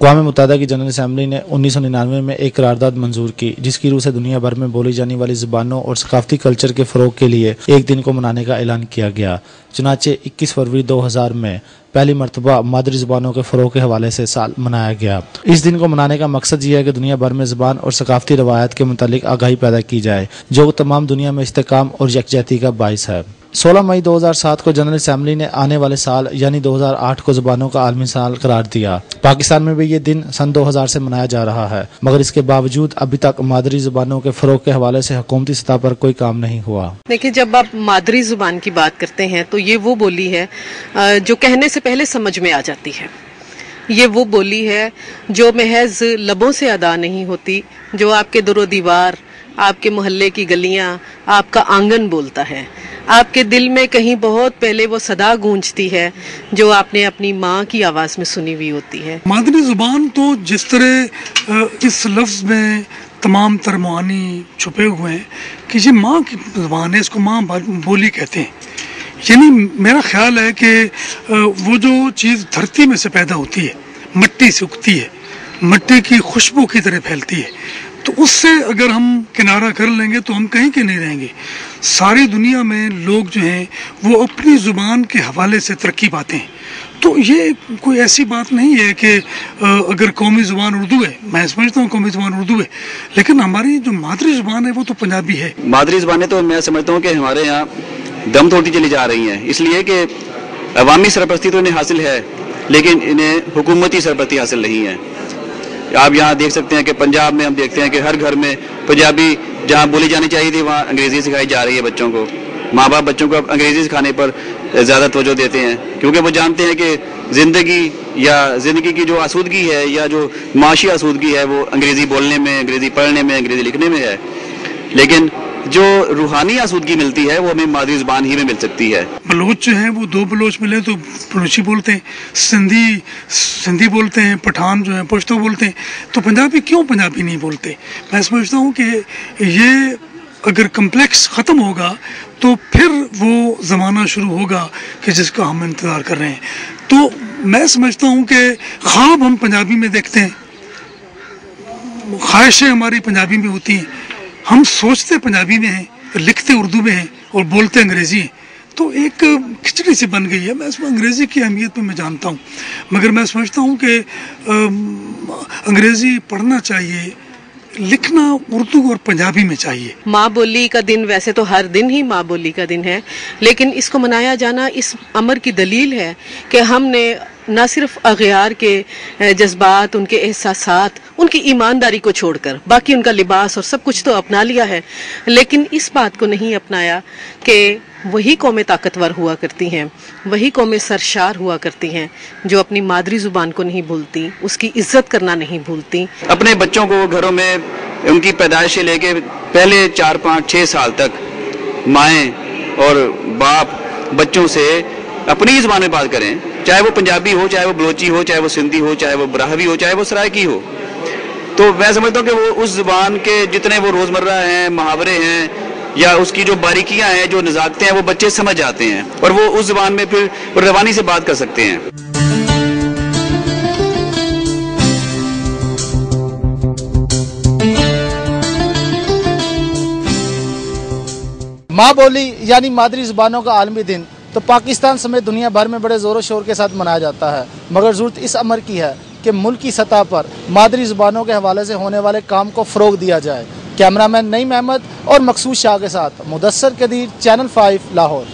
अक़वाम मुत्तहिदा की general assembly ने 1999 में एक करारदाद मंजूर की, जिसकी रूह से दुनिया भर में बोली जाने वाली ज़ुबानों और सकाफ़ती कल्चर के फ़रोग़ के लिए एक दिन को मनाने का ऐलान किया गया। चुनांचे 21 फरवरी 2000 में पहली मरतबा मादरी ज़ुबानों के फ़रोग़ के हवाले से साल मनाया गया। इस दिन को मनाने का मकसद ये है कि दुनिया भर में ज़ुबान और सकाफ़ती रवायत के मुतालिक आगाही पैदा की जाए, जो तमाम दुनिया में इस्तेहकाम और यकजहती का बाइस है। 16 मई 2007 को जनरल असम्बली ने आने वाले साल यानी 2008 को ज़ुबानों का आलमी साल करार दिया। पाकिस्तान में भी ये दिन सन 2000 से मनाया जा रहा है, मगर इसके बावजूद अभी तक मादरी ज़ुबानों के फ़रोग़ के हवाले से हुकूमती सतह पर कोई काम नहीं हुआ। देखिए, जब आप मादरी ज़ुबान की बात करते हैं तो ये वो बोली है जो कहने से पहले समझ में आ जाती है। ये वो बोली है जो महज लबों से अदा नहीं होती, जो आपके दरो दीवार, आपके मोहल्ले की गलियां, आपका आंगन बोलता है। आपके दिल में कहीं बहुत पहले वो सदा गूंजती है जो आपने अपनी माँ की आवाज़ में सुनी हुई होती है। मादरी ज़ुबान तो जिस तरह इस लफ्ज़ में तमाम तर मानी छुपे हुए हैं कि ये माँ की ज़ुबान है, इसको माँ बोली कहते हैं। यानी मेरा ख्याल है कि वो जो चीज़ धरती में से पैदा होती है, मिट्टी से उगती है, मिट्टी की खुशबू की तरह फैलती है, तो उससे अगर हम किनारा कर लेंगे तो हम कहीं के नहीं रहेंगे। सारी दुनिया में लोग जो हैं वो अपनी ज़ुबान के हवाले से तरक्की पाते हैं। तो ये कोई ऐसी बात नहीं है कि अगर कौमी ज़ुबान उर्दू है, मैं समझता हूँ कौमी ज़ुबान उर्दू है, लेकिन हमारी जो मादरी ज़ुबान है वो तो पंजाबी है। मादरी ज़ुबानें तो मैं समझता हूँ कि हमारे यहाँ दम तोड़ती चली जा रही हैं, इसलिए कि अवामी सरपरस्ती तो इन्हें हासिल है, लेकिन इन्हें हुकूमती सरपरस्ती हासिल नहीं है। आप यहाँ देख सकते हैं कि पंजाब में हम देखते हैं कि हर घर में पंजाबी जहाँ बोली जानी चाहिए थी वहाँ अंग्रेज़ी सिखाई जा रही है बच्चों को। माँ बाप बच्चों को अंग्रेज़ी सिखाने पर ज़्यादा तवज्जो देते हैं, क्योंकि वो जानते हैं कि ज़िंदगी की जो आसूदगी है या जो माशी आसूदगी है वो अंग्रेज़ी बोलने में, अंग्रेज़ी पढ़ने में, अंग्रेज़ी लिखने में है। लेकिन जो रूहानी आसूदगी मिलती है वो हमें मादरी ज़ुबान ही में मिल सकती है। बलोच जो हैं वो दो बलोच मिले तो बलोची बोलते हैं, सिंधी बोलते हैं, पठान जो है पश्तो बोलते हैं, तो पंजाबी क्यों पंजाबी नहीं बोलते? मैं समझता हूँ कि ये अगर कम्प्लेक्स ख़त्म होगा तो फिर वो ज़माना शुरू होगा कि जिसका हम इंतज़ार कर रहे हैं। तो मैं समझता हूँ कि ख्वाब हम पंजाबी में देखते हैं, ख्वाहिशें हमारी पंजाबी में होती हैं, हम सोचते पंजाबी में हैं, लिखते उर्दू में हैं और बोलते अंग्रेज़ी हैं। तो एक खिचड़ी सी बन गई है। मैं इसमें अंग्रेज़ी की अहमियत में मैं जानता हूँ, मगर मैं समझता हूँ कि अंग्रेज़ी पढ़ना चाहिए, लिखना उर्दू और पंजाबी में चाहिए। माँ बोली का दिन वैसे तो हर दिन ही माँ बोली का दिन है, लेकिन इसको मनाया जाना इस अमर की दलील है कि हमने न सिर्फ अग़यार के जज्बात, उनके एहसासात, उनकी ईमानदारी को छोड़कर बाकी उनका लिबास और सब कुछ तो अपना लिया है, लेकिन इस बात को नहीं अपनाया कि वही कौमें ताकतवर हुआ करती हैं, वही कौमें सरशार हुआ करती हैं जो अपनी मादरी ज़ुबान को नहीं भूलती, उसकी इज्जत करना नहीं भूलती। अपने बच्चों को घरों में उनकी पैदाइश से लेके पहले 4, 5, 6 साल तक माएँ और बाप बच्चों से अपनी ज़ुबान में बात करें, चाहे वो पंजाबी हो, चाहे वो बलोची हो, चाहे वो सिंधी हो, चाहे वो ब्राहवी हो, चाहे वो सराइकी हो। तो मैं समझता हूँ कि वो उस ज़ुबान के जितने वो रोज़मर्रा हैं, मुहावरे हैं या उसकी जो बारीकियां हैं, जो नज़ाकतें हैं, वो बच्चे समझ जाते हैं और वो उस ज़ुबान में फिर रवानी से बात कर सकते हैं। माँ बोली यानी मादरी ज़ुबानों का आलमी दिन तो पाकिस्तान समेत दुनिया भर में बड़े ज़ोर शोर के साथ मनाया जाता है, मगर ज़रूरत इस अमर की है कि मुल्क की सतह पर मादरी ज़ुबानों के हवाले से होने वाले काम को फ़रोग़ दिया जाए। कैमरामैन नईम अहमद और मकसूद शाह के साथ मुदस्सर कदीर, चैनल 5 लाहौर।